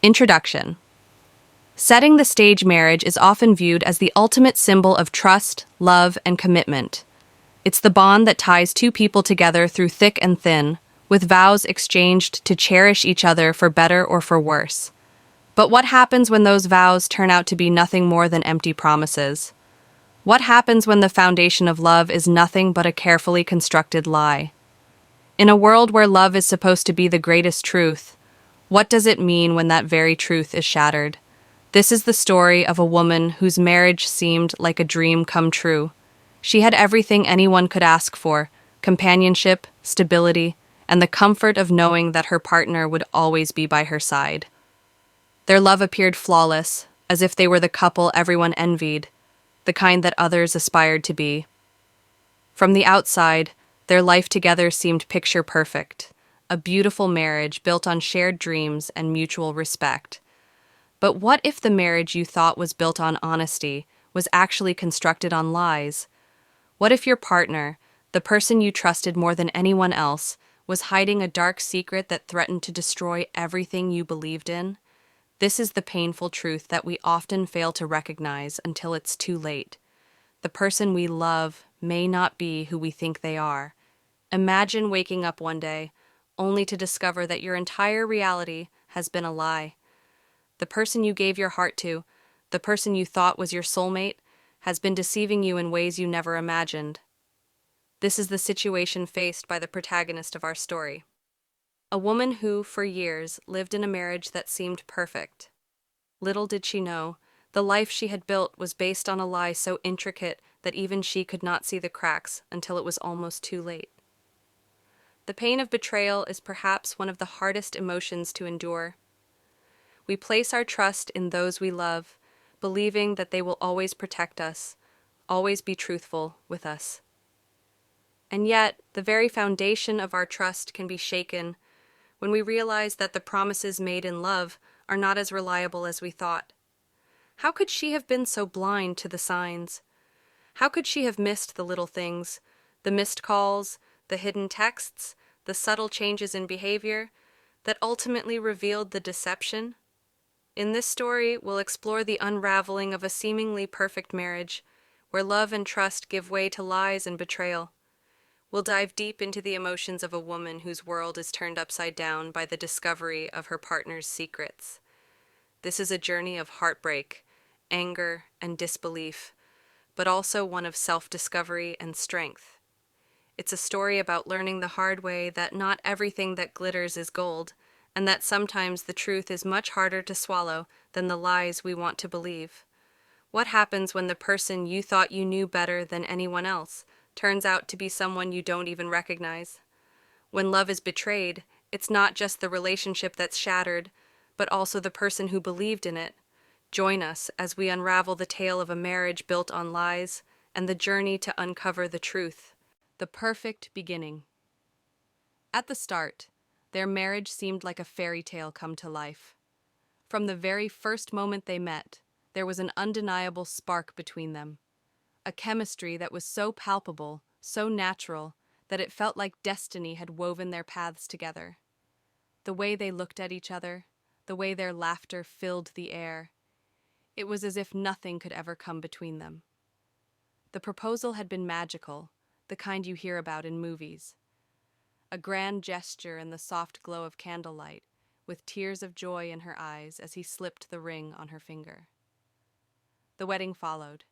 Introduction. Setting the stage marriage is often viewed as the ultimate symbol of trust, love, and commitment. It's the bond that ties two people together through thick and thin, with vows exchanged to cherish each other for better or for worse. But what happens when those vows turn out to be nothing more than empty promises? What happens when the foundation of love is nothing but a carefully constructed lie? In a world where love is supposed to be the greatest truth, what does it mean when that very truth is shattered? This is the story of a woman whose marriage seemed like a dream come true. She had everything anyone could ask for: companionship, stability, and the comfort of knowing that her partner would always be by her side. Their love appeared flawless, as if they were the couple everyone envied, the kind that others aspired to be. From the outside, their life together seemed picture perfect, a beautiful marriage built on shared dreams and mutual respect. But what if the marriage you thought was built on honesty was actually constructed on lies? What if your partner, the person you trusted more than anyone else, was hiding a dark secret that threatened to destroy everything you believed in? This is the painful truth that we often fail to recognize until it's too late. The person we love may not be who we think they are. Imagine waking up one day only to discover that your entire reality has been a lie. The person you gave your heart to, the person you thought was your soulmate, has been deceiving you in ways you never imagined. This is the situation faced by the protagonist of our story. A woman who, for years, lived in a marriage that seemed perfect. Little did she know, the life she had built was based on a lie so intricate that even she could not see the cracks until it was almost too late. The pain of betrayal is perhaps one of the hardest emotions to endure. We place our trust in those we love, believing that they will always protect us, always be truthful with us. And yet, the very foundation of our trust can be shaken when we realize that the promises made in love are not as reliable as we thought. How could she have been so blind to the signs? How could she have missed the little things, the missed calls, the hidden texts, the subtle changes in behavior that ultimately revealed the deception? In this story, we'll explore the unraveling of a seemingly perfect marriage, where love and trust give way to lies and betrayal. We'll dive deep into the emotions of a woman whose world is turned upside down by the discovery of her partner's secrets. This is a journey of heartbreak, anger, and disbelief, but also one of self-discovery and strength. It's a story about learning the hard way that not everything that glitters is gold, and that sometimes the truth is much harder to swallow than the lies we want to believe. What happens when the person you thought you knew better than anyone else turns out to be someone you don't even recognize? When love is betrayed, it's not just the relationship that's shattered, but also the person who believed in it. Join us as we unravel the tale of a marriage built on lies and the journey to uncover the truth. The perfect beginning. At the start, their marriage seemed like a fairy tale come to life. From the very first moment they met, there was an undeniable spark between them. A chemistry that was so palpable, so natural, that it felt like destiny had woven their paths together. The way they looked at each other, the way their laughter filled the air, it was as if nothing could ever come between them. The proposal had been magical, the kind you hear about in movies. A grand gesture in the soft glow of candlelight, with tears of joy in her eyes as he slipped the ring on her finger. The wedding followed,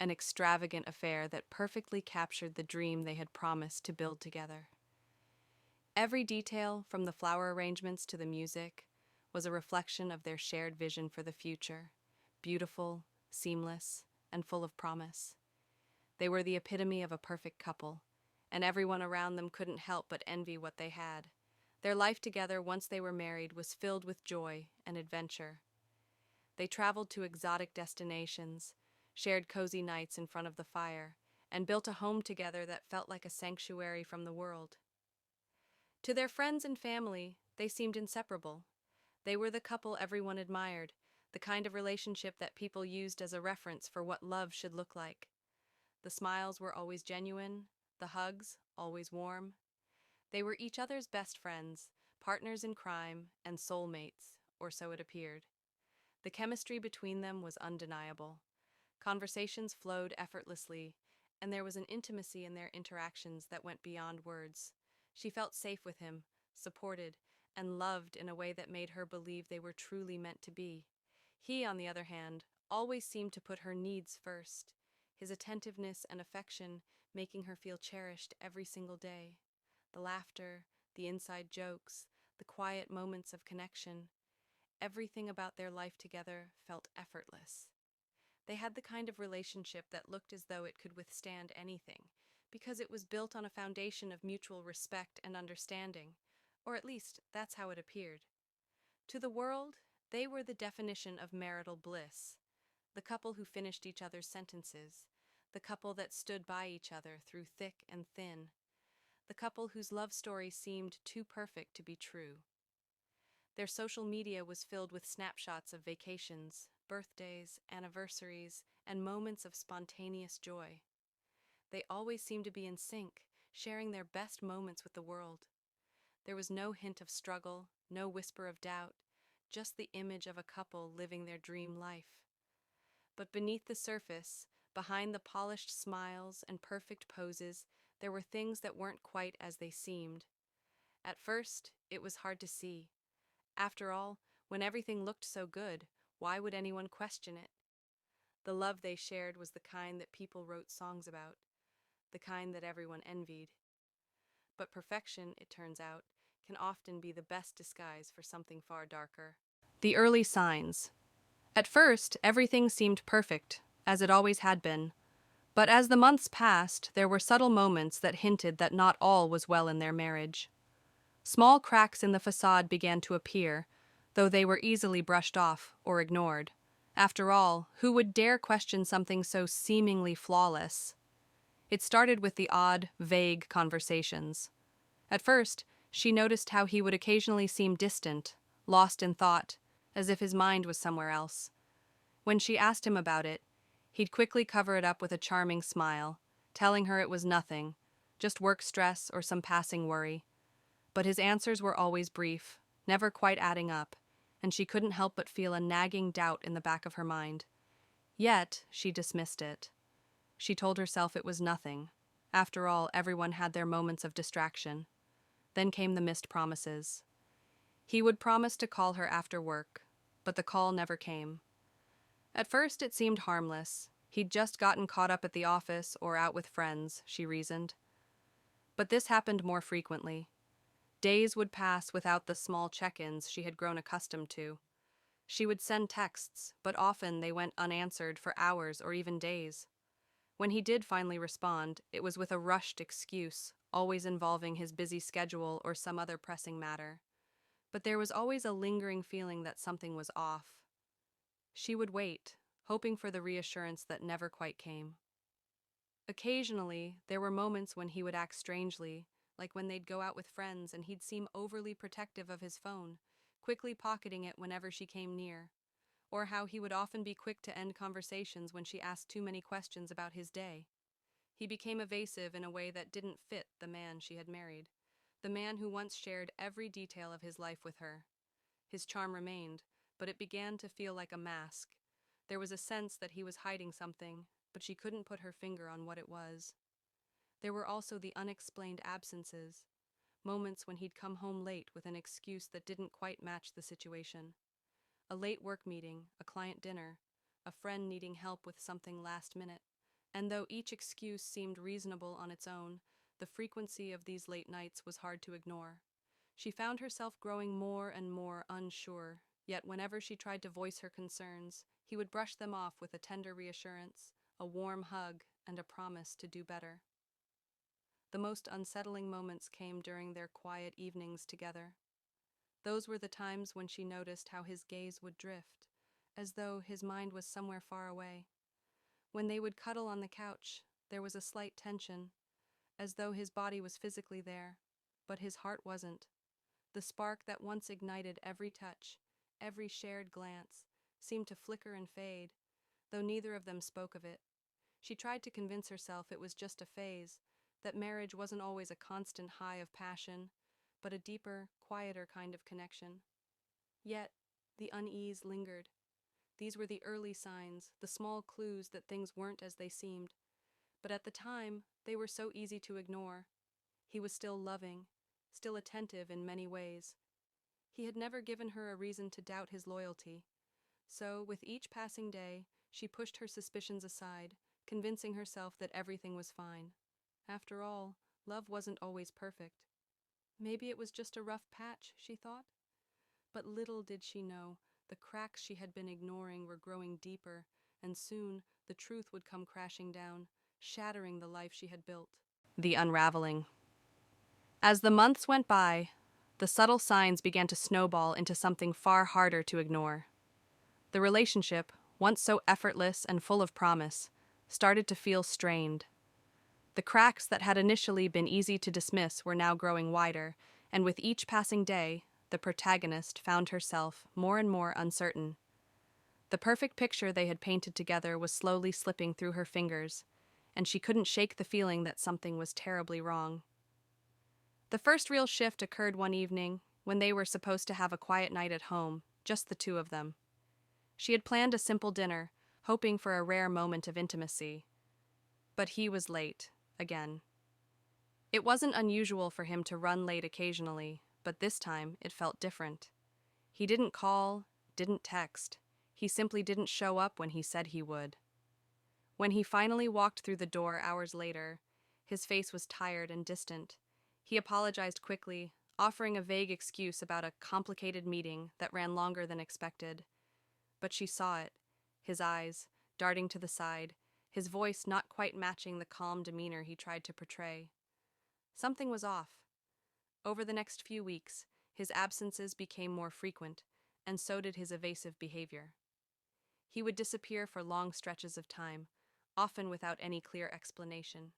an extravagant affair that perfectly captured the dream they had promised to build together. Every detail, from the flower arrangements to the music, was a reflection of their shared vision for the future, beautiful, seamless, and full of promise. They were the epitome of a perfect couple, and everyone around them couldn't help but envy what they had. Their life together once they were married was filled with joy and adventure. They traveled to exotic destinations, shared cozy nights in front of the fire, and built a home together that felt like a sanctuary from the world. To their friends and family, they seemed inseparable. They were the couple everyone admired, the kind of relationship that people used as a reference for what love should look like. The smiles were always genuine, the hugs always warm. They were each other's best friends, partners in crime, and soulmates, or so it appeared. The chemistry between them was undeniable. Conversations flowed effortlessly, and there was an intimacy in their interactions that went beyond words. She felt safe with him, supported, and loved in a way that made her believe they were truly meant to be. He, on the other hand, always seemed to put her needs first, his attentiveness and affection making her feel cherished every single day. The laughter, the inside jokes, the quiet moments of connection, everything about their life together felt effortless. They had the kind of relationship that looked as though it could withstand anything, because it was built on a foundation of mutual respect and understanding, or at least that's how it appeared. To the world, they were the definition of marital bliss, the couple who finished each other's sentences, the couple that stood by each other through thick and thin, the couple whose love story seemed too perfect to be true. Their social media was filled with snapshots of vacations, birthdays, anniversaries, and moments of spontaneous joy. They always seemed to be in sync, sharing their best moments with the world. There was no hint of struggle, no whisper of doubt, just the image of a couple living their dream life. But beneath the surface, behind the polished smiles and perfect poses, there were things that weren't quite as they seemed. At first, it was hard to see. After all, when everything looked so good, why would anyone question it? The love they shared was the kind that people wrote songs about, the kind that everyone envied. But perfection, it turns out, can often be the best disguise for something far darker. The early signs. At first, everything seemed perfect, as it always had been. But as the months passed, there were subtle moments that hinted that not all was well in their marriage. Small cracks in the facade began to appear, though they were easily brushed off or ignored. After all, who would dare question something so seemingly flawless? It started with the odd, vague conversations. At first, she noticed how he would occasionally seem distant, lost in thought, as if his mind was somewhere else. When she asked him about it, he'd quickly cover it up with a charming smile, telling her it was nothing, just work stress or some passing worry. But his answers were always brief, never quite adding up, and she couldn't help but feel a nagging doubt in the back of her mind. Yet, she dismissed it. She told herself it was nothing. After all, everyone had their moments of distraction. Then came the missed promises. He would promise to call her after work, but the call never came. At first, it seemed harmless. He'd just gotten caught up at the office or out with friends, she reasoned. But this happened more frequently. Days would pass without the small check-ins she had grown accustomed to. She would send texts, but often they went unanswered for hours or even days. When he did finally respond, it was with a rushed excuse, always involving his busy schedule or some other pressing matter. But there was always a lingering feeling that something was off. She would wait, hoping for the reassurance that never quite came. Occasionally, there were moments when he would act strangely, like when they'd go out with friends and he'd seem overly protective of his phone, quickly pocketing it whenever she came near, or how he would often be quick to end conversations when she asked too many questions about his day. He became evasive in a way that didn't fit the man she had married, the man who once shared every detail of his life with her. His charm remained, but it began to feel like a mask. There was a sense that he was hiding something, but she couldn't put her finger on what it was. There were also the unexplained absences, moments when he'd come home late with an excuse that didn't quite match the situation. A late work meeting, a client dinner, a friend needing help with something last minute. And though each excuse seemed reasonable on its own, the frequency of these late nights was hard to ignore. She found herself growing more and more unsure, yet whenever she tried to voice her concerns, he would brush them off with a tender reassurance, a warm hug, and a promise to do better. The most unsettling moments came during their quiet evenings together. Those were the times when she noticed how his gaze would drift, as though his mind was somewhere far away. When they would cuddle on the couch, there was a slight tension, as though his body was physically there, but his heart wasn't. The spark that once ignited every touch, every shared glance, seemed to flicker and fade, though neither of them spoke of it. She tried to convince herself it was just a phase, that marriage wasn't always a constant high of passion, but a deeper, quieter kind of connection. Yet, The unease lingered. These were the early signs, the small clues that things weren't as they seemed. But at the time, they were so easy to ignore. He was still loving, still attentive in many ways. He had never given her a reason to doubt his loyalty. So, with each passing day, she pushed her suspicions aside, convincing herself that everything was fine. After all, love wasn't always perfect. Maybe it was just a rough patch, she thought. But little did she know, the cracks she had been ignoring were growing deeper, and soon the truth would come crashing down, shattering the life she had built. The unraveling. As the months went by, the subtle signs began to snowball into something far harder to ignore. The relationship, once so effortless and full of promise, started to feel strained. The cracks that had initially been easy to dismiss were now growing wider, and with each passing day, the protagonist found herself more and more uncertain. The perfect picture they had painted together was slowly slipping through her fingers, and she couldn't shake the feeling that something was terribly wrong. The first real shift occurred one evening, when they were supposed to have a quiet night at home, just the two of them. She had planned a simple dinner, hoping for a rare moment of intimacy. But he was late, again. It wasn't unusual for him to run late occasionally, but this time it felt different. He didn't call, didn't text. He simply didn't show up when he said he would. When he finally walked through the door hours later, his face was tired and distant. He apologized quickly, offering a vague excuse about a complicated meeting that ran longer than expected. But she saw it, his eyes, darting to the side, his voice not quite matching the calm demeanor he tried to portray. Something was off. Over the next few weeks, his absences became more frequent, and so did his evasive behavior. He would disappear for long stretches of time, often without any clear explanation.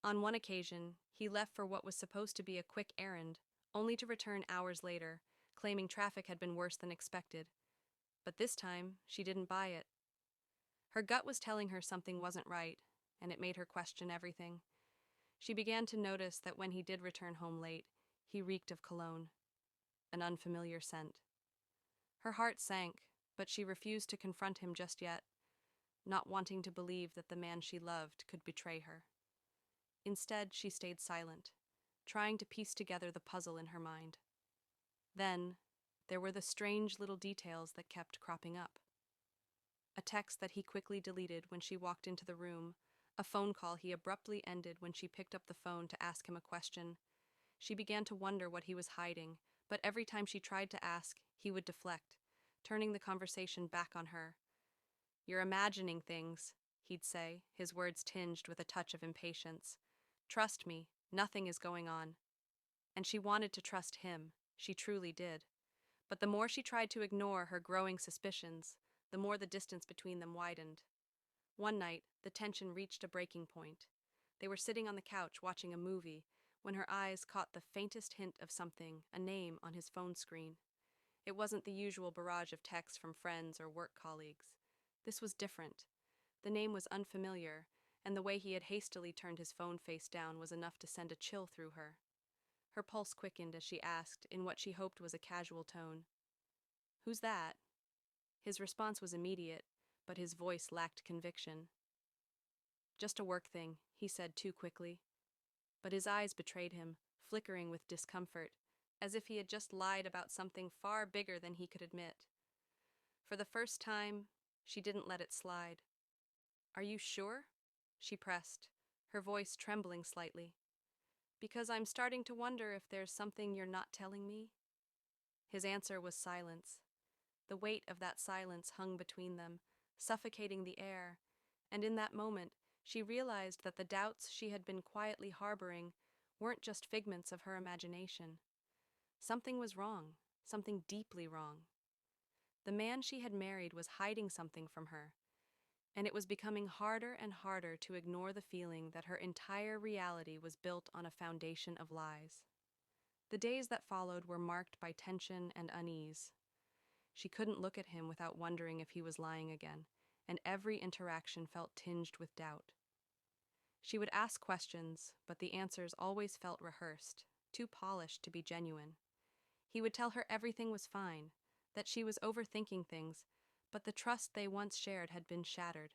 On one occasion, he left for what was supposed to be a quick errand, only to return hours later, claiming traffic had been worse than expected. But this time, she didn't buy it. Her gut was telling her something wasn't right, and it made her question everything. She began to notice that when he did return home late, he reeked of cologne, an unfamiliar scent. Her heart sank, but she refused to confront him just yet, not wanting to believe that the man she loved could betray her. Instead, she stayed silent, trying to piece together the puzzle in her mind. Then, there were the strange little details that kept cropping up. A text that he quickly deleted when she walked into the room, a phone call he abruptly ended when she picked up the phone to ask him a question. She began to wonder what he was hiding, but every time she tried to ask, he would deflect, turning the conversation back on her. "You're imagining things," he'd say, his words tinged with a touch of impatience. "Trust me, nothing is going on." And she wanted to trust him, she truly did. But the more she tried to ignore her growing suspicions, the more the distance between them widened. One night, the tension reached a breaking point. They were sitting on the couch watching a movie when her eyes caught the faintest hint of something, a name on his phone screen. It wasn't the usual barrage of texts from friends or work colleagues. This was different. The name was unfamiliar, and the way he had hastily turned his phone face down was enough to send a chill through her. Her pulse quickened as she asked, in what she hoped was a casual tone, "Who's that?" His response was immediate, but his voice lacked conviction. "Just a work thing," he said too quickly. But his eyes betrayed him, flickering with discomfort, as if he had just lied about something far bigger than he could admit. For the first time, she didn't let it slide. "Are you sure?" she pressed, her voice trembling slightly. "Because I'm starting to wonder if there's something you're not telling me." His answer was silence. The weight of that silence hung between them, suffocating the air, and in that moment, she realized that the doubts she had been quietly harboring weren't just figments of her imagination. Something was wrong, something deeply wrong. The man she had married was hiding something from her, and it was becoming harder and harder to ignore the feeling that her entire reality was built on a foundation of lies. The days that followed were marked by tension and unease. She couldn't look at him without wondering if he was lying again, and every interaction felt tinged with doubt. She would ask questions, but the answers always felt rehearsed, too polished to be genuine. He would tell her everything was fine, that she was overthinking things, but the trust they once shared had been shattered.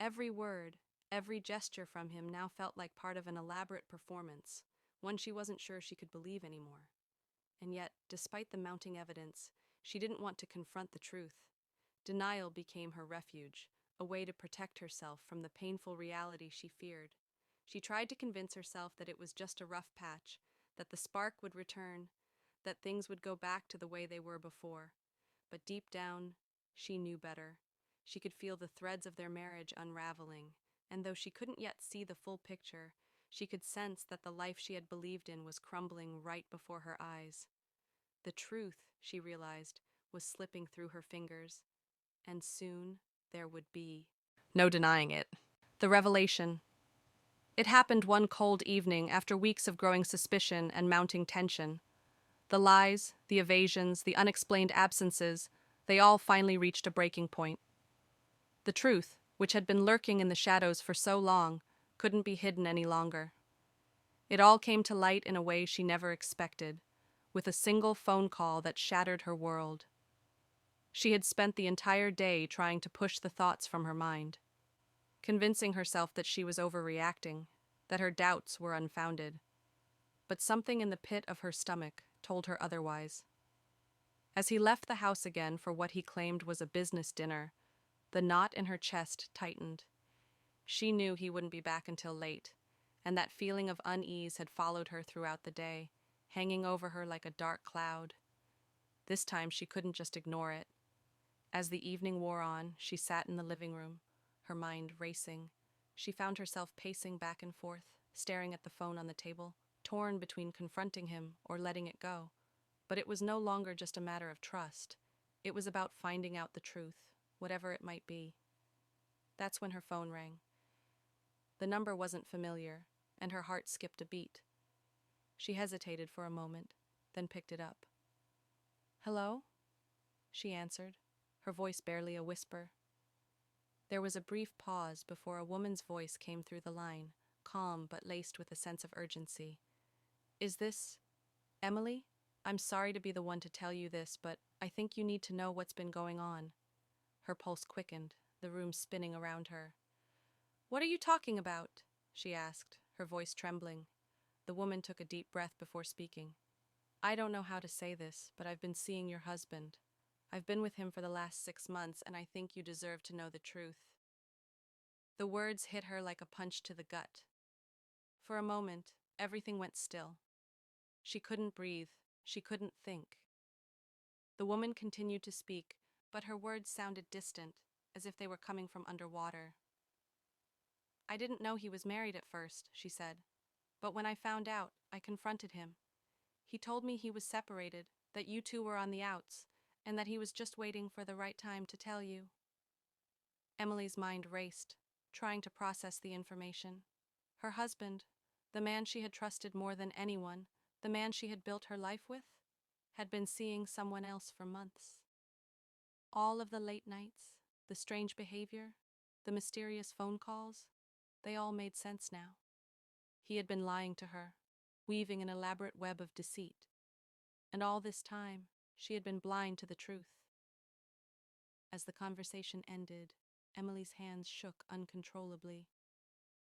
Every word, every gesture from him now felt like part of an elaborate performance, one she wasn't sure she could believe anymore. And yet, despite the mounting evidence, she didn't want to confront the truth. Denial became her refuge, a way to protect herself from the painful reality she feared. She tried to convince herself that it was just a rough patch, that the spark would return, that things would go back to the way they were before. But deep down, she knew better. She could feel the threads of their marriage unraveling, and though she couldn't yet see the full picture, she could sense that the life she had believed in was crumbling right before her eyes. The truth, she realized, was slipping through her fingers, and soon there would be no denying it. The revelation. It happened one cold evening after weeks of growing suspicion and mounting tension. The lies, the evasions, the unexplained absences, they all finally reached a breaking point. The truth, which had been lurking in the shadows for so long, couldn't be hidden any longer. It all came to light in a way she never expected, with a single phone call that shattered her world. She had spent the entire day trying to push the thoughts from her mind, convincing herself that she was overreacting, that her doubts were unfounded. But something in the pit of her stomach told her otherwise. As he left the house again for what he claimed was a business dinner, the knot in her chest tightened. She knew he wouldn't be back until late, and that feeling of unease had followed her throughout the day, hanging over her like a dark cloud. This time she couldn't just ignore it. As the evening wore on, she sat in the living room, her mind racing. She found herself pacing back and forth, staring at the phone on the table, torn between confronting him or letting it go. But it was no longer just a matter of trust. It was about finding out the truth, whatever it might be. That's when her phone rang. The number wasn't familiar, and her heart skipped a beat. She hesitated for a moment, then picked it up. "Hello?" she answered, her voice barely a whisper. There was a brief pause before a woman's voice came through the line, calm but laced with a sense of urgency. "Is this Emily? I'm sorry to be the one to tell you this, but I think you need to know what's been going on." Her pulse quickened, the room spinning around her. "What are you talking about?" she asked, her voice trembling. The woman took a deep breath before speaking. "I don't know how to say this, but I've been seeing your husband. I've been with him for the last 6 months, and I think you deserve to know the truth." The words hit her like a punch to the gut. For a moment, everything went still. She couldn't breathe. She couldn't think. The woman continued to speak, but her words sounded distant, as if they were coming from underwater. "I didn't know he was married at first," she said. "But when I found out, I confronted him. He told me he was separated, that you two were on the outs, and that he was just waiting for the right time to tell you." Emily's mind raced, trying to process the information. Her husband, the man she had trusted more than anyone, the man she had built her life with, had been seeing someone else for months. All of the late nights, the strange behavior, the mysterious phone calls, they all made sense now. He had been lying to her, weaving an elaborate web of deceit. And all this time, she had been blind to the truth. As the conversation ended, Emily's hands shook uncontrollably.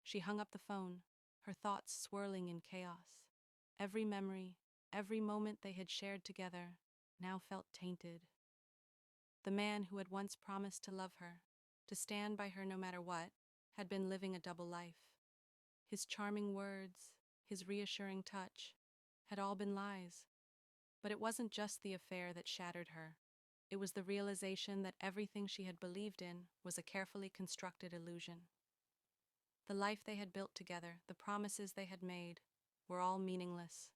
She hung up the phone, her thoughts swirling in chaos. Every memory, every moment they had shared together, now felt tainted. The man who had once promised to love her, to stand by her no matter what, had been living a double life. His charming words, his reassuring touch, had all been lies. But it wasn't just the affair that shattered her. It was the realization that everything she had believed in was a carefully constructed illusion. The life they had built together, the promises they had made, were all meaningless.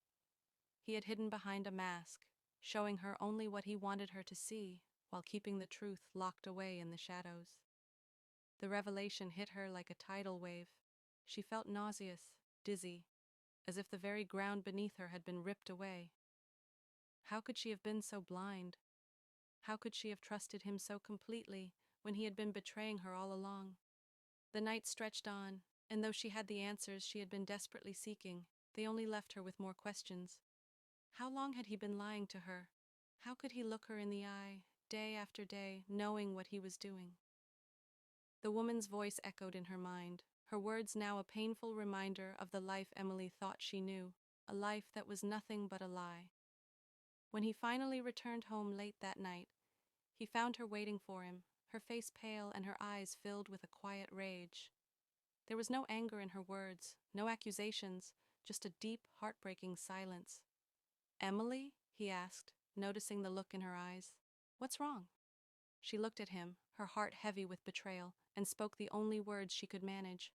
He had hidden behind a mask, showing her only what he wanted her to see, while keeping the truth locked away in the shadows. The revelation hit her like a tidal wave. She felt nauseous, dizzy, as if the very ground beneath her had been ripped away. How could she have been so blind? How could she have trusted him so completely when he had been betraying her all along? The night stretched on, and though she had the answers she had been desperately seeking, they only left her with more questions. How long had he been lying to her? How could he look her in the eye, day after day, knowing what he was doing? The woman's voice echoed in her mind, her words now a painful reminder of the life Emily thought she knew, a life that was nothing but a lie. When he finally returned home late that night, he found her waiting for him, her face pale and her eyes filled with a quiet rage. There was no anger in her words, no accusations, just a deep, heartbreaking silence. "Emily?" he asked, noticing the look in her eyes. "What's wrong?" She looked at him, her heart heavy with betrayal, and spoke the only words she could manage.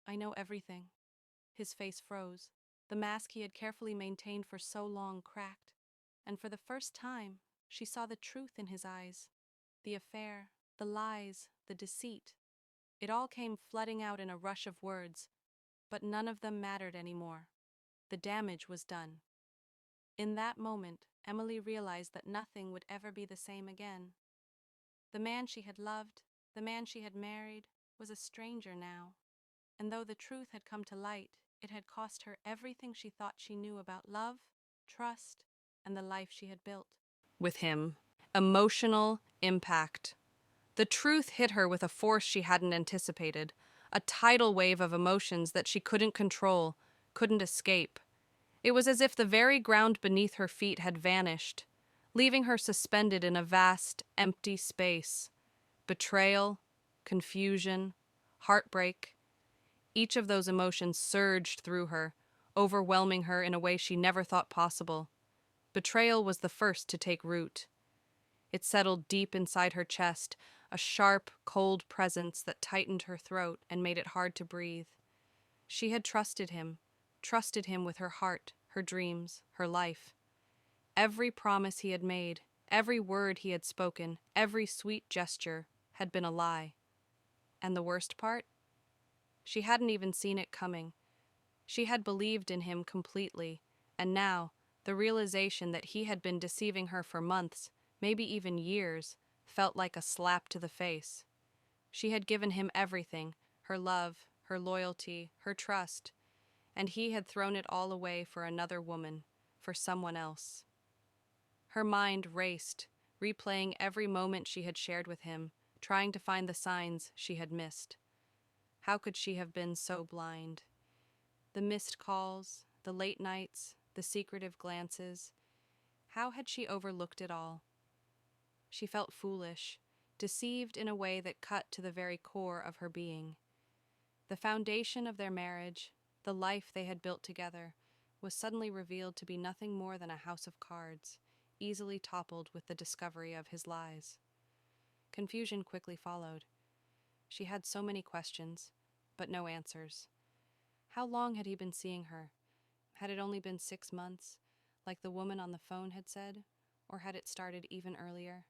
"I know everything." His face froze. The mask he had carefully maintained for so long cracked, and for the first time, she saw the truth in his eyes. The affair, the lies, the deceit. It all came flooding out in a rush of words, but none of them mattered anymore. The damage was done. In that moment, Emily realized that nothing would ever be the same again. The man she had loved, the man she had married, was a stranger now. And though the truth had come to light, it had cost her everything she thought she knew about love, trust, and the life she had built. With him, emotional impact. The truth hit her with a force she hadn't anticipated, a tidal wave of emotions that she couldn't control, couldn't escape. It was as if the very ground beneath her feet had vanished, leaving her suspended in a vast, empty space. Betrayal, confusion, heartbreak. Each of those emotions surged through her, overwhelming her in a way she never thought possible. Betrayal was the first to take root. It settled deep inside her chest, a sharp, cold presence that tightened her throat and made it hard to breathe. She had trusted him with her heart, her dreams, her life. Every promise he had made, every word he had spoken, every sweet gesture had been a lie. And the worst part? She hadn't even seen it coming. She had believed in him completely, and now, the realization that he had been deceiving her for months, maybe even years, felt like a slap to the face. She had given him everything, her love, her loyalty, her trust, and he had thrown it all away for another woman, for someone else. Her mind raced, replaying every moment she had shared with him, trying to find the signs she had missed. How could she have been so blind? The missed calls, the late nights, the secretive glances. How had she overlooked it all? She felt foolish, deceived in a way that cut to the very core of her being. The foundation of their marriage, the life they had built together, was suddenly revealed to be nothing more than a house of cards, easily toppled with the discovery of his lies. Confusion quickly followed. She had so many questions, but no answers. How long had he been seeing her? Had it only been 6 months, like the woman on the phone had said, or had it started even earlier?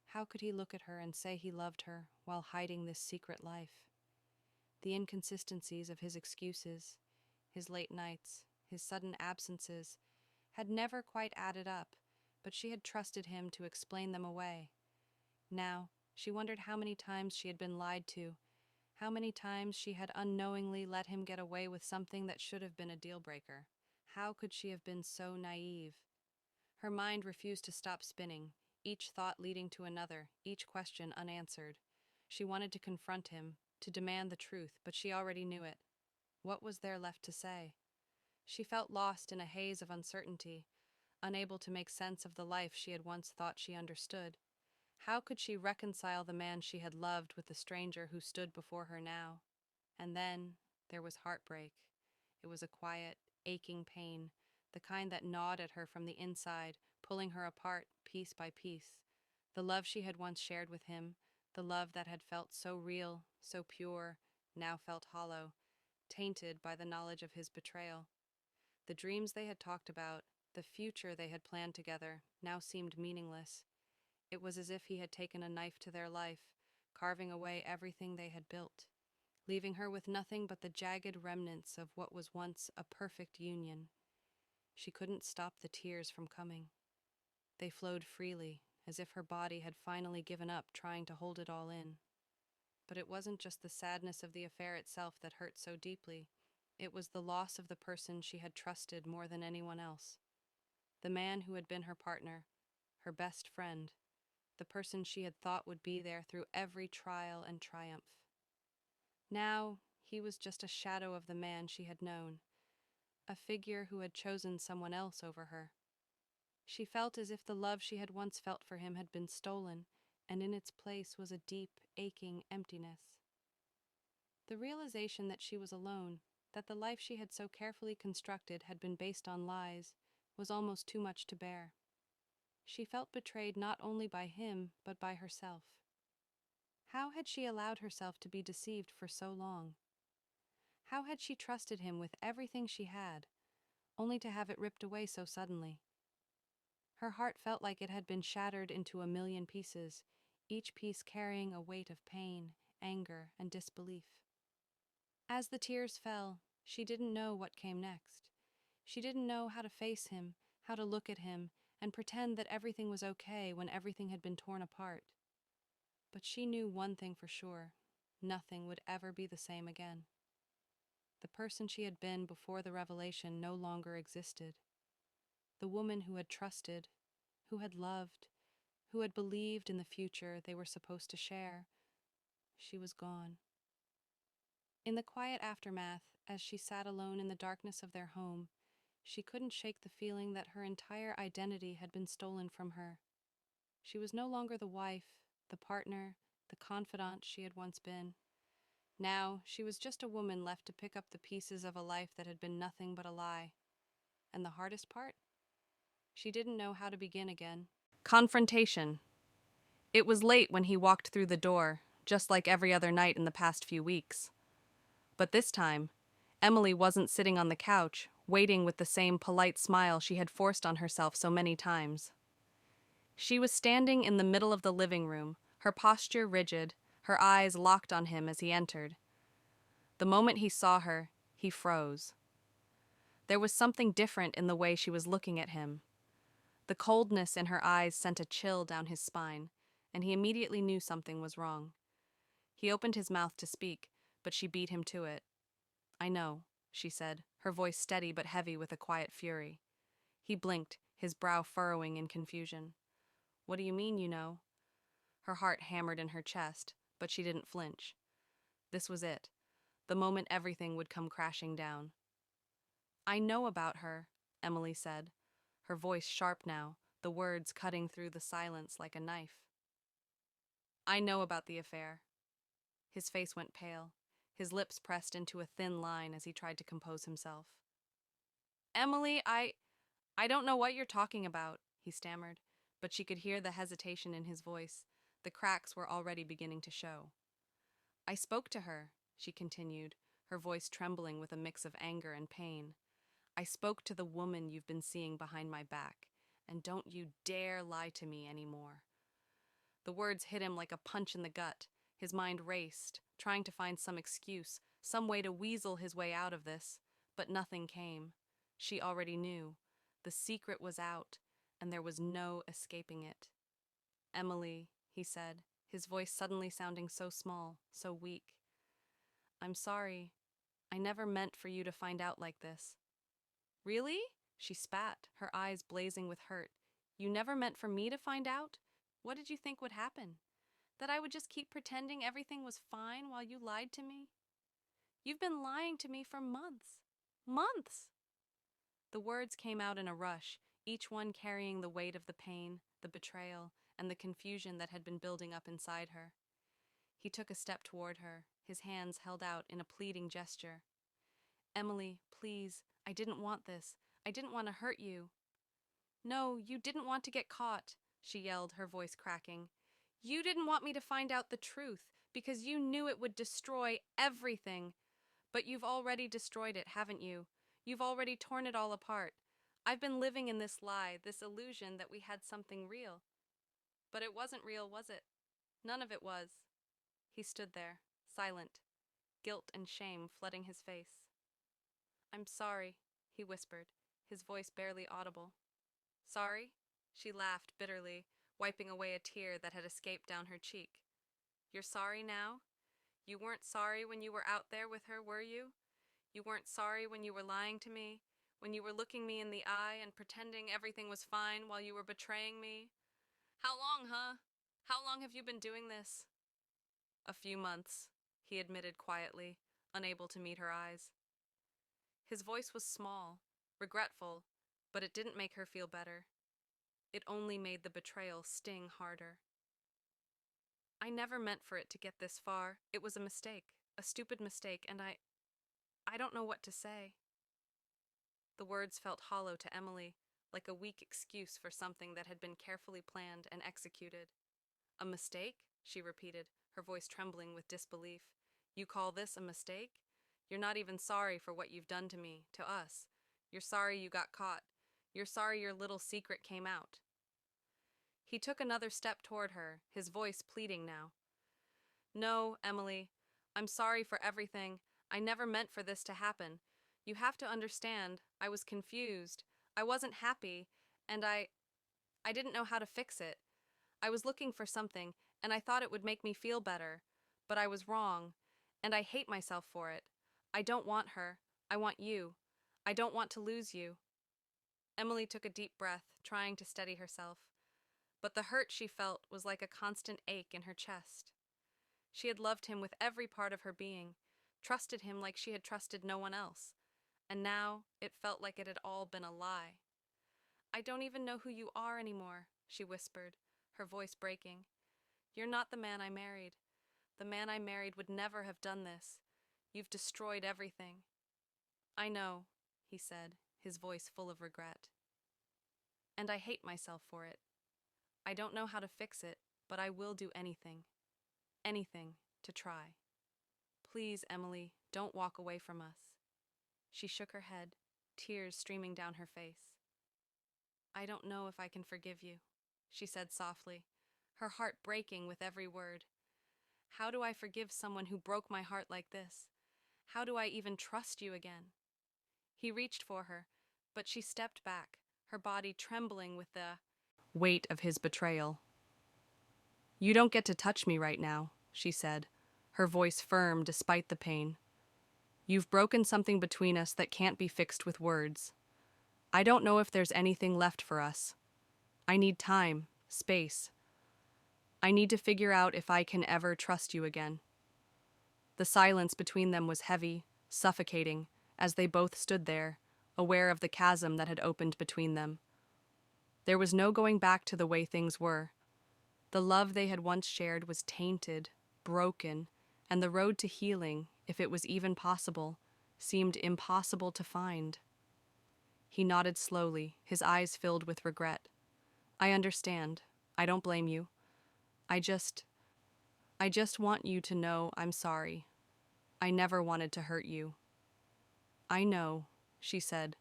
How could he look at her and say he loved her while hiding this secret life? The inconsistencies of his excuses, his late nights, his sudden absences, had never quite added up, but she had trusted him to explain them away. Now, she wondered how many times she had been lied to, how many times she had unknowingly let him get away with something that should have been a deal-breaker. How could she have been so naive? Her mind refused to stop spinning, each thought leading to another, each question unanswered. She wanted to confront him, to demand the truth, but she already knew it. What was there left to say? She felt lost in a haze of uncertainty, unable to make sense of the life she had once thought she understood. How could she reconcile the man she had loved with the stranger who stood before her now? And then there was heartbreak. It was a quiet, aching pain, the kind that gnawed at her from the inside, pulling her apart piece by piece. The love she had once shared with him, the love that had felt so real, so pure, now felt hollow, tainted by the knowledge of his betrayal. The dreams they had talked about, the future they had planned together, now seemed meaningless. It was as if he had taken a knife to their life, carving away everything they had built, leaving her with nothing but the jagged remnants of what was once a perfect union. She couldn't stop the tears from coming. They flowed freely, as if her body had finally given up trying to hold it all in. But it wasn't just the sadness of the affair itself that hurt so deeply. It was the loss of the person she had trusted more than anyone else. The man who had been her partner, her best friend, the person she had thought would be there through every trial and triumph. Now, he was just a shadow of the man she had known, a figure who had chosen someone else over her. She felt as if the love she had once felt for him had been stolen, and in its place was a deep, aching emptiness. The realization that she was alone, that the life she had so carefully constructed had been based on lies, was almost too much to bear. She felt betrayed not only by him, but by herself. How had she allowed herself to be deceived for so long? How had she trusted him with everything she had, only to have it ripped away so suddenly? Her heart felt like it had been shattered into a million pieces, each piece carrying a weight of pain, anger, and disbelief. As the tears fell, she didn't know what came next. She didn't know how to face him, how to look at him, and pretend that everything was okay when everything had been torn apart. But she knew one thing for sure: nothing would ever be the same again. The person she had been before the revelation no longer existed. The woman who had trusted, who had loved, who had believed in the future they were supposed to share, she was gone. In the quiet aftermath, as she sat alone in the darkness of their home, she couldn't shake the feeling that her entire identity had been stolen from her. She was no longer the wife, the partner, the confidant she had once been. Now, she was just a woman left to pick up the pieces of a life that had been nothing but a lie. And the hardest part? She didn't know how to begin again. Confrontation. It was late when he walked through the door, just like every other night in the past few weeks. But this time, Emily wasn't sitting on the couch, waiting with the same polite smile she had forced on herself so many times. She was standing in the middle of the living room, her posture rigid, her eyes locked on him as he entered. The moment he saw her, he froze. There was something different in the way she was looking at him. The coldness in her eyes sent a chill down his spine, and he immediately knew something was wrong. He opened his mouth to speak, but she beat him to it. "I know," she said, her voice steady but heavy with a quiet fury. He blinked, his brow furrowing in confusion. "What do you mean, you know?" Her heart hammered in her chest, but she didn't flinch. This was it, the moment everything would come crashing down. "I know about her," Emily said, her voice sharp now, the words cutting through the silence like a knife. "I know about the affair." His face went pale, his lips pressed into a thin line as he tried to compose himself. "Emily, I don't know what you're talking about," he stammered, but she could hear the hesitation in his voice. The cracks were already beginning to show. "I spoke to her," she continued, her voice trembling with a mix of anger and pain. "I spoke to the woman you've been seeing behind my back, and don't you dare lie to me anymore." The words hit him like a punch in the gut. His mind raced, trying to find some excuse, some way to weasel his way out of this, but nothing came. She already knew. The secret was out, and there was no escaping it. "Emily," he said, his voice suddenly sounding so small, so weak. "I'm sorry. I never meant for you to find out like this." "Really?" She spat, her eyes blazing with hurt. "You never meant for me to find out? What did you think would happen? That I would just keep pretending everything was fine while you lied to me? You've been lying to me for months. Months!" The words came out in a rush, each one carrying the weight of the pain, the betrayal, and the confusion that had been building up inside her. He took a step toward her, his hands held out in a pleading gesture. "Emily, please, I didn't want this. I didn't want to hurt you." "No, you didn't want to get caught," she yelled, her voice cracking. "You didn't want me to find out the truth, because you knew it would destroy everything. But you've already destroyed it, haven't you? You've already torn it all apart. I've been living in this lie, this illusion that we had something real. But it wasn't real, was it? None of it was." He stood there, silent, guilt and shame flooding his face. "I'm sorry," he whispered, his voice barely audible. "Sorry?" She laughed bitterly, wiping away a tear that had escaped down her cheek. "You're sorry now? You weren't sorry when you were out there with her, were you? You weren't sorry when you were lying to me, when you were looking me in the eye and pretending everything was fine while you were betraying me? How long, huh? How long have you been doing this? A few months, he admitted quietly, unable to meet her eyes. His voice was small, regretful, but it didn't make her feel better. It only made the betrayal sting harder. I never meant for it to get this far. It was a mistake, a stupid mistake, and I don't know what to say. The words felt hollow to Emily, like a weak excuse for something that had been carefully planned and executed. A mistake? She repeated, her voice trembling with disbelief. You call this a mistake? You're not even sorry for what you've done to me, to us. You're sorry you got caught. You're sorry your little secret came out. He took another step toward her, his voice pleading now. No, Emily, I'm sorry for everything. I never meant for this to happen. You have to understand, I was confused. I wasn't happy, and I didn't know how to fix it. I was looking for something, and I thought it would make me feel better. But I was wrong, and I hate myself for it. I don't want her. I want you. I don't want to lose you. Emily took a deep breath, trying to steady herself. But the hurt she felt was like a constant ache in her chest. She had loved him with every part of her being, trusted him like she had trusted no one else, and now it felt like it had all been a lie. I don't even know who you are anymore, she whispered, her voice breaking. You're not the man I married. The man I married would never have done this. You've destroyed everything. I know, he said, his voice full of regret. And I hate myself for it. I don't know how to fix it, but I will do anything. Anything to try. Please, Emily, don't walk away from us. She shook her head, tears streaming down her face. I don't know if I can forgive you, she said softly, her heart breaking with every word. How do I forgive someone who broke my heart like this? How do I even trust you again? He reached for her, but she stepped back, her body trembling with the weight of his betrayal. You don't get to touch me right now, she said, her voice firm despite the pain. You've broken something between us that can't be fixed with words. I don't know if there's anything left for us. I need time, space. I need to figure out if I can ever trust you again. The silence between them was heavy, suffocating, as they both stood there, aware of the chasm that had opened between them. There was no going back to the way things were. The love they had once shared was tainted, broken, and the road to healing, if it was even possible, seemed impossible to find. He nodded slowly, his eyes filled with regret. I understand. I don't blame you. I just want you to know I'm sorry. I never wanted to hurt you. I know, she said,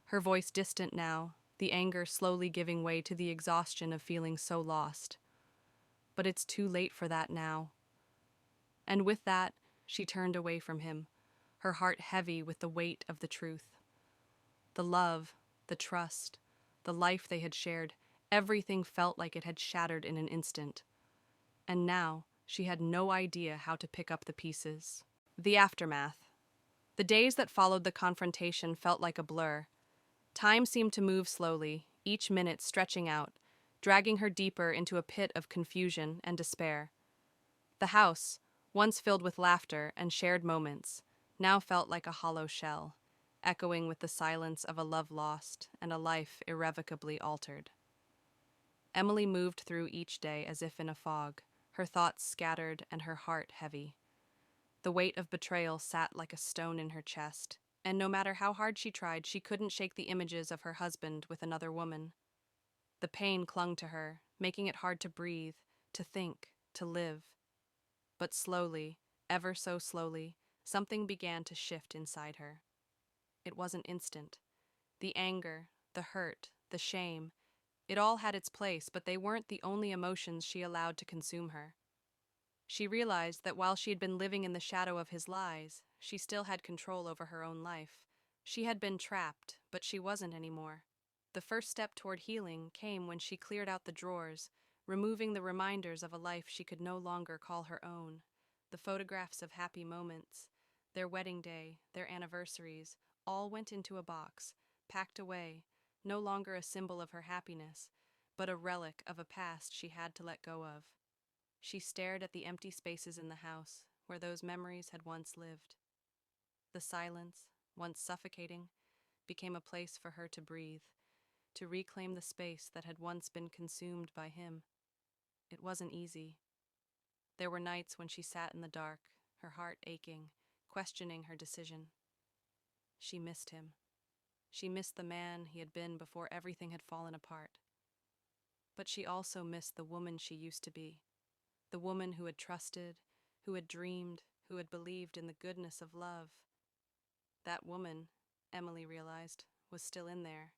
her voice distant now, the anger slowly giving way to the exhaustion of feeling so lost. But it's too late for that now. And with that, she turned away from him, her heart heavy with the weight of the truth. The love, the trust, the life they had shared, everything felt like it had shattered in an instant. And now, she had no idea how to pick up the pieces. The aftermath. The days that followed the confrontation felt like a blur. Time seemed to move slowly, each minute stretching out, dragging her deeper into a pit of confusion and despair. The house, once filled with laughter and shared moments, now felt like a hollow shell, echoing with the silence of a love lost and a life irrevocably altered. Emily moved through each day as if in a fog, her thoughts scattered and her heart heavy. The weight of betrayal sat like a stone in her chest, and no matter how hard she tried, she couldn't shake the images of her husband with another woman. The pain clung to her, making it hard to breathe, to think, to live. But slowly, ever so slowly, something began to shift inside her. It wasn't instant. The anger, the hurt, the shame, it all had its place, but they weren't the only emotions she allowed to consume her. She realized that while she had been living in the shadow of his lies, she still had control over her own life. She had been trapped, but she wasn't anymore. The first step toward healing came when she cleared out the drawers, removing the reminders of a life she could no longer call her own. The photographs of happy moments, their wedding day, their anniversaries, all went into a box, packed away, no longer a symbol of her happiness, but a relic of a past she had to let go of. She stared at the empty spaces in the house where those memories had once lived. The silence, once suffocating, became a place for her to breathe, to reclaim the space that had once been consumed by him. It wasn't easy. There were nights when she sat in the dark, her heart aching, questioning her decision. She missed him. She missed the man he had been before everything had fallen apart. But she also missed the woman she used to be, the woman who had trusted, who had dreamed, who had believed in the goodness of love. That woman, Emily realized, was still in there.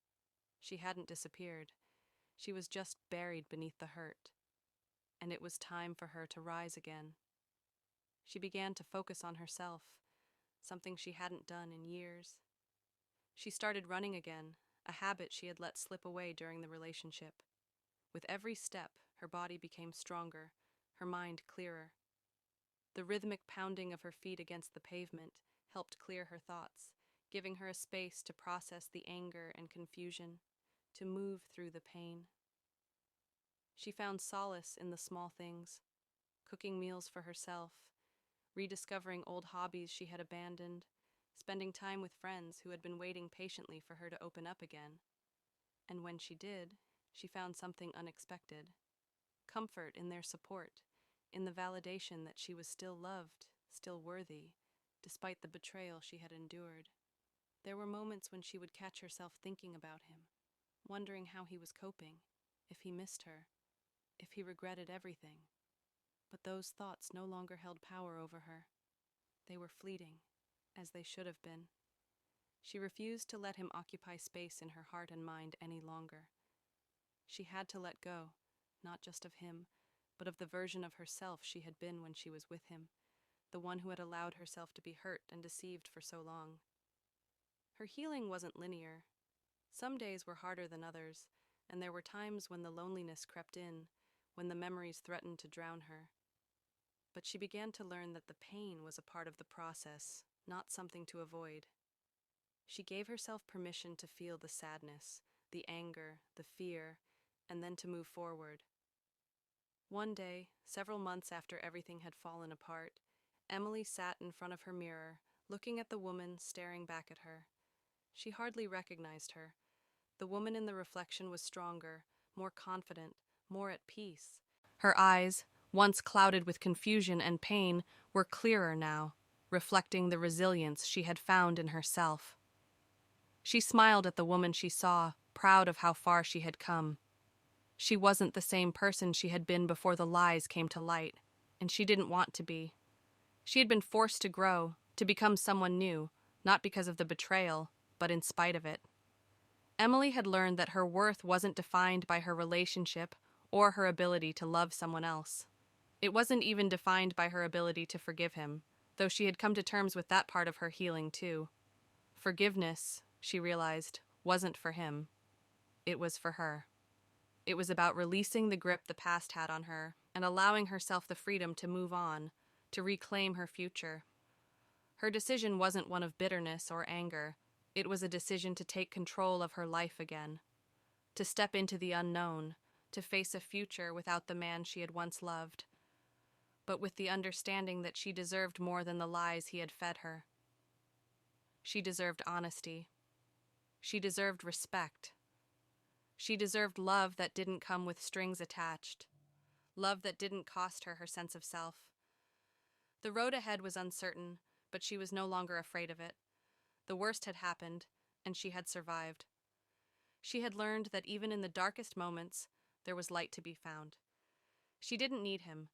She hadn't disappeared. She was just buried beneath the hurt. And it was time for her to rise again. She began to focus on herself, something she hadn't done in years. She started running again, a habit she had let slip away during the relationship. With every step, her body became stronger, her mind clearer. The rhythmic pounding of her feet against the pavement helped clear her thoughts, giving her a space to process the anger and confusion, to move through the pain. She found solace in the small things, cooking meals for herself, rediscovering old hobbies she had abandoned, spending time with friends who had been waiting patiently for her to open up again. And when she did, she found something unexpected. Comfort in their support, in the validation that she was still loved, still worthy, despite the betrayal she had endured. There were moments when she would catch herself thinking about him, wondering how he was coping, if he missed her, if he regretted everything. But those thoughts no longer held power over her. They were fleeting, as they should have been. She refused to let him occupy space in her heart and mind any longer. She had to let go, not just of him, but of the version of herself she had been when she was with him, the one who had allowed herself to be hurt and deceived for so long. Her healing wasn't linear. Some days were harder than others, and there were times when the loneliness crept in, when the memories threatened to drown her. But she began to learn that the pain was a part of the process, not something to avoid. She gave herself permission to feel the sadness, the anger, the fear, and then to move forward. One day, several months after everything had fallen apart, Emily sat in front of her mirror, looking at the woman staring back at her. She hardly recognized her. The woman in the reflection was stronger, more confident, more at peace. Her eyes, once clouded with confusion and pain, were clearer now, reflecting the resilience she had found in herself. She smiled at the woman she saw, proud of how far she had come. She wasn't the same person she had been before the lies came to light, and she didn't want to be. She had been forced to grow, to become someone new, not because of the betrayal, but in spite of it. Emily had learned that her worth wasn't defined by her relationship or her ability to love someone else. It wasn't even defined by her ability to forgive him, though she had come to terms with that part of her healing too. Forgiveness, she realized, wasn't for him. It was for her. It was about releasing the grip the past had on her and allowing herself the freedom to move on, to reclaim her future. Her decision wasn't one of bitterness or anger. It was a decision to take control of her life again, to step into the unknown, to face a future without the man she had once loved, but with the understanding that she deserved more than the lies he had fed her. She deserved honesty. She deserved respect. She deserved love that didn't come with strings attached, love that didn't cost her her sense of self. The road ahead was uncertain, but she was no longer afraid of it. The worst had happened, and she had survived. She had learned that even in the darkest moments, there was light to be found. She didn't need him.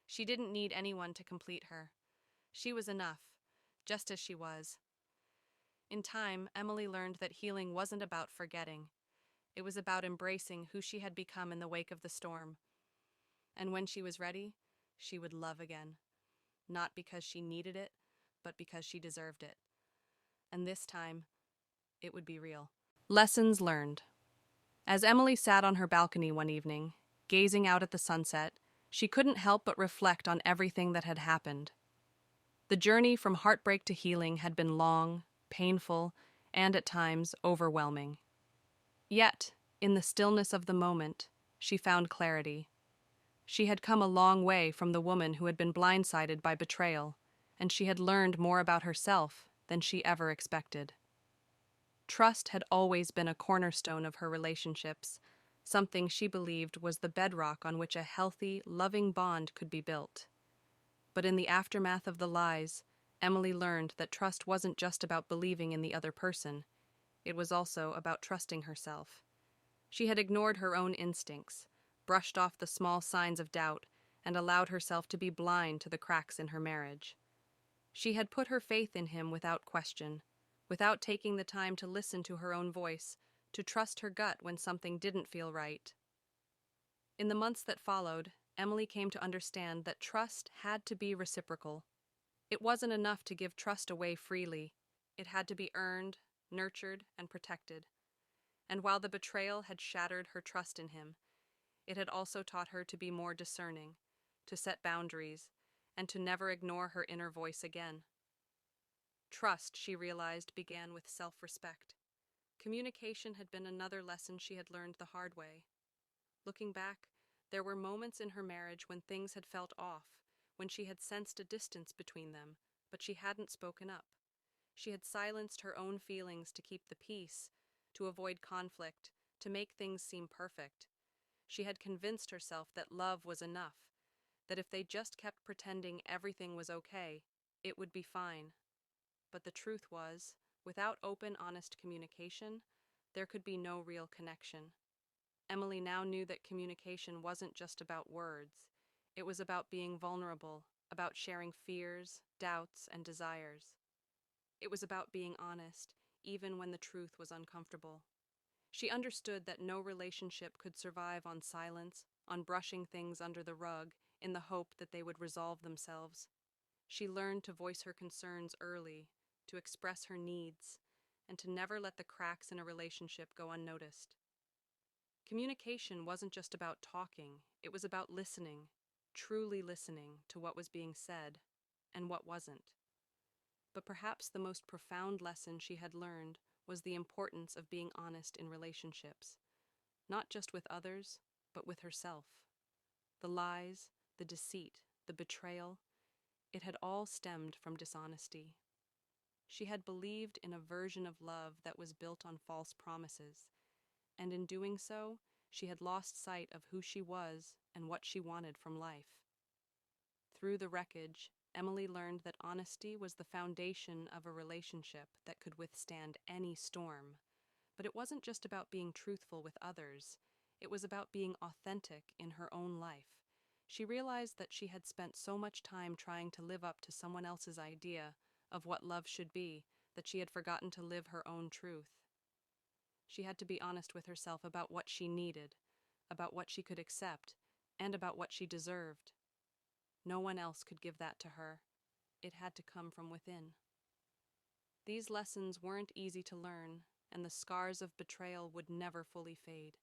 She didn't need anyone to complete her. She was enough, just as she was. In time, Emily learned that healing wasn't about forgetting. It was about embracing who she had become in the wake of the storm. And when she was ready, she would love again. Not because she needed it, but because she deserved it. And this time, it would be real. Lessons learned. As Emily sat on her balcony one evening, gazing out at the sunset, she couldn't help but reflect on everything that had happened. The journey from heartbreak to healing had been long, painful, and at times overwhelming. Yet, in the stillness of the moment, she found clarity. She had come a long way from the woman who had been blindsided by betrayal, and she had learned more about herself than she ever expected. Trust had always been a cornerstone of her relationships, something she believed was the bedrock on which a healthy, loving bond could be built. But in the aftermath of the lies, Emily learned that trust wasn't just about believing in the other person. It was also about trusting herself. She had ignored her own instincts, brushed off the small signs of doubt, and allowed herself to be blind to the cracks in her marriage. She had put her faith in him without question, without taking the time to listen to her own voice, to trust her gut when something didn't feel right. In the months that followed, Emily came to understand that trust had to be reciprocal. It wasn't enough to give trust away freely. It had to be earned, nurtured, and protected. And while the betrayal had shattered her trust in him, it had also taught her to be more discerning, to set boundaries, and to never ignore her inner voice again. Trust, she realized, began with self-respect. Communication had been another lesson she had learned the hard way. Looking back, there were moments in her marriage when things had felt off, when she had sensed a distance between them, but she hadn't spoken up. She had silenced her own feelings to keep the peace, to avoid conflict, to make things seem perfect. She had convinced herself that love was enough, that if they just kept pretending everything was okay, it would be fine. But the truth was, without open, honest communication, there could be no real connection. Emily now knew that communication wasn't just about words. It was about being vulnerable, about sharing fears, doubts, and desires. It was about being honest, even when the truth was uncomfortable. She understood that no relationship could survive on silence, on brushing things under the rug, in the hope that they would resolve themselves. She learned to voice her concerns early, to express her needs, and to never let the cracks in a relationship go unnoticed. Communication wasn't just about talking, it was about listening, truly listening to what was being said and what wasn't. But perhaps the most profound lesson she had learned was the importance of being honest in relationships, not just with others, but with herself. The lies, the deceit, the betrayal, it had all stemmed from dishonesty. She had believed in a version of love that was built on false promises, and in doing so, she had lost sight of who she was and what she wanted from life. Through the wreckage, Emily learned that honesty was the foundation of a relationship that could withstand any storm. But it wasn't just about being truthful with others. It was about being authentic in her own life. She realized that she had spent so much time trying to live up to someone else's idea of what love should be that she had forgotten to live her own truth. She had to be honest with herself about what she needed, about what she could accept, and about what she deserved. No one else could give that to her. It had to come from within. These lessons weren't easy to learn, and the scars of betrayal would never fully fade.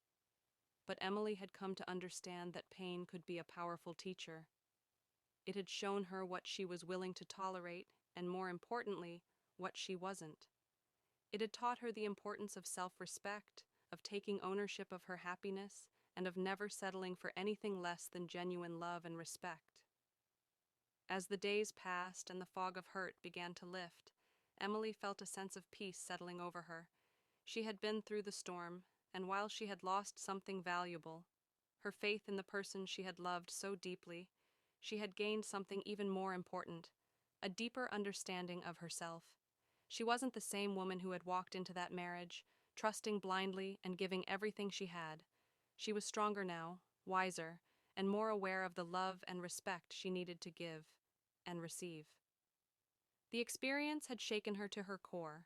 But Emily had come to understand that pain could be a powerful teacher. It had shown her what she was willing to tolerate, and more importantly, what she wasn't. It had taught her the importance of self-respect, of taking ownership of her happiness, and of never settling for anything less than genuine love and respect. As the days passed and the fog of hurt began to lift, Emily felt a sense of peace settling over her. She had been through the storm, and while she had lost something valuable, her faith in the person she had loved so deeply, she had gained something even more important, a deeper understanding of herself. She wasn't the same woman who had walked into that marriage, trusting blindly and giving everything she had. She was stronger now, wiser, and more aware of the love and respect she needed to give and receive. The experience had shaken her to her core,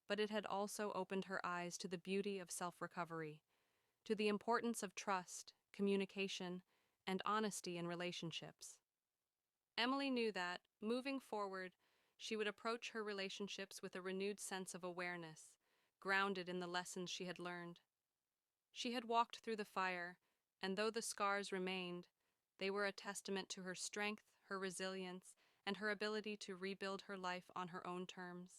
but it had also opened her eyes to the beauty of self-recovery, to the importance of trust, communication, and honesty in relationships. Emily knew that, moving forward, she would approach her relationships with a renewed sense of awareness, grounded in the lessons she had learned. She had walked through the fire, and though the scars remained, they were a testament to her strength, her resilience, and her ability to rebuild her life on her own terms.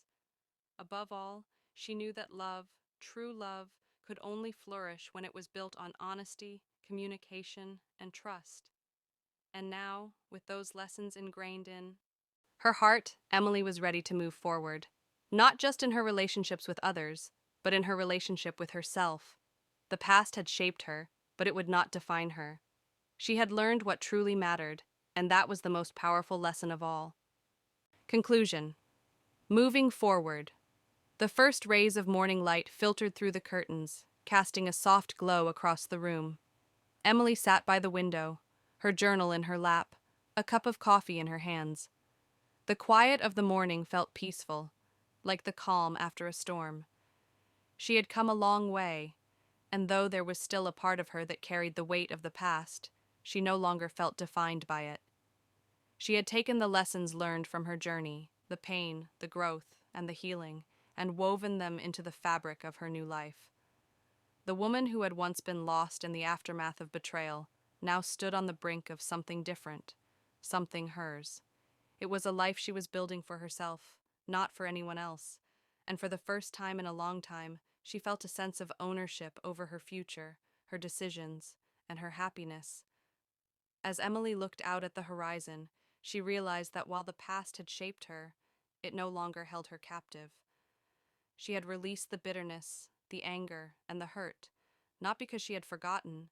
Above all, she knew that love, true love, could only flourish when it was built on honesty, communication, and trust. And now, with those lessons ingrained in her heart, Emily was ready to move forward, not just in her relationships with others, but in her relationship with herself. The past had shaped her, but it would not define her. She had learned what truly mattered, and that was the most powerful lesson of all. Conclusion. Moving forward. The first rays of morning light filtered through the curtains, casting a soft glow across the room. Emily sat by the window, her journal in her lap, a cup of coffee in her hands. The quiet of the morning felt peaceful, like the calm after a storm. She had come a long way, and though there was still a part of her that carried the weight of the past, she no longer felt defined by it. She had taken the lessons learned from her journey, the pain, the growth, and the healing, and woven them into the fabric of her new life. The woman who had once been lost in the aftermath of betrayal now stood on the brink of something different, something hers. It was a life she was building for herself, not for anyone else, and for the first time in a long time, she felt a sense of ownership over her future, her decisions, and her happiness. As Emily looked out at the horizon, she realized that while the past had shaped her, it no longer held her captive. She had released the bitterness, the anger, and the hurt, not because she had forgotten,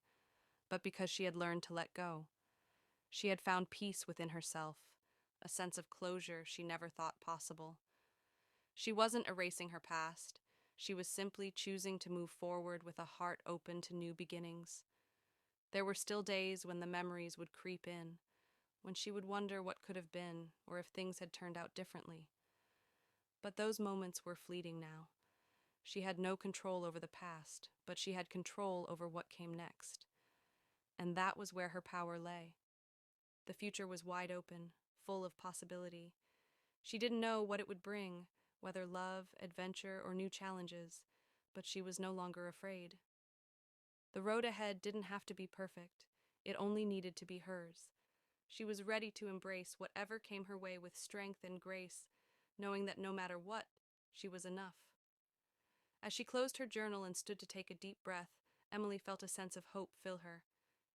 but because she had learned to let go. She had found peace within herself, a sense of closure she never thought possible. She wasn't erasing her past, she was simply choosing to move forward with a heart open to new beginnings. There were still days when the memories would creep in, when she would wonder what could have been or if things had turned out differently. But those moments were fleeting now. She had no control over the past, but she had control over what came next. And that was where her power lay. The future was wide open, full of possibility. She didn't know what it would bring, whether love, adventure, or new challenges, but she was no longer afraid. The road ahead didn't have to be perfect. It only needed to be hers. She was ready to embrace whatever came her way with strength and grace, knowing that no matter what, she was enough. As she closed her journal and stood to take a deep breath, Emily felt a sense of hope fill her.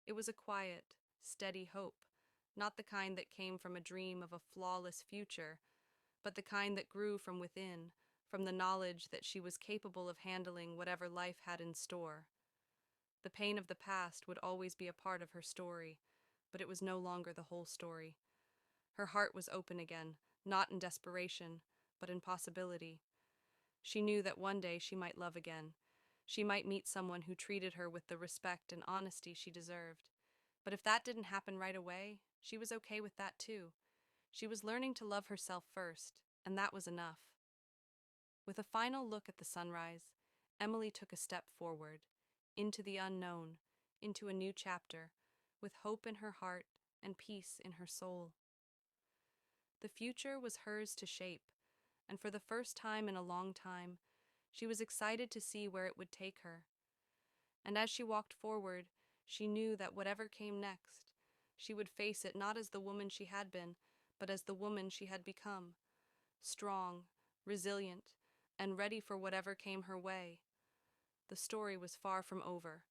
It was a quiet, steady hope, not the kind that came from a dream of a flawless future, but the kind that grew from within, from the knowledge that she was capable of handling whatever life had in store. The pain of the past would always be a part of her story, but it was no longer the whole story. Her heart was open again, not in desperation, but in possibility. She knew that one day she might love again. She might meet someone who treated her with the respect and honesty she deserved. But if that didn't happen right away, she was okay with that too. She was learning to love herself first, and that was enough. With a final look at the sunrise, Emily took a step forward, into the unknown, into a new chapter, with hope in her heart and peace in her soul. The future was hers to shape, and for the first time in a long time, she was excited to see where it would take her. And as she walked forward, she knew that whatever came next, she would face it not as the woman she had been, but as the woman she had become, strong, resilient, and ready for whatever came her way. The story was far from over,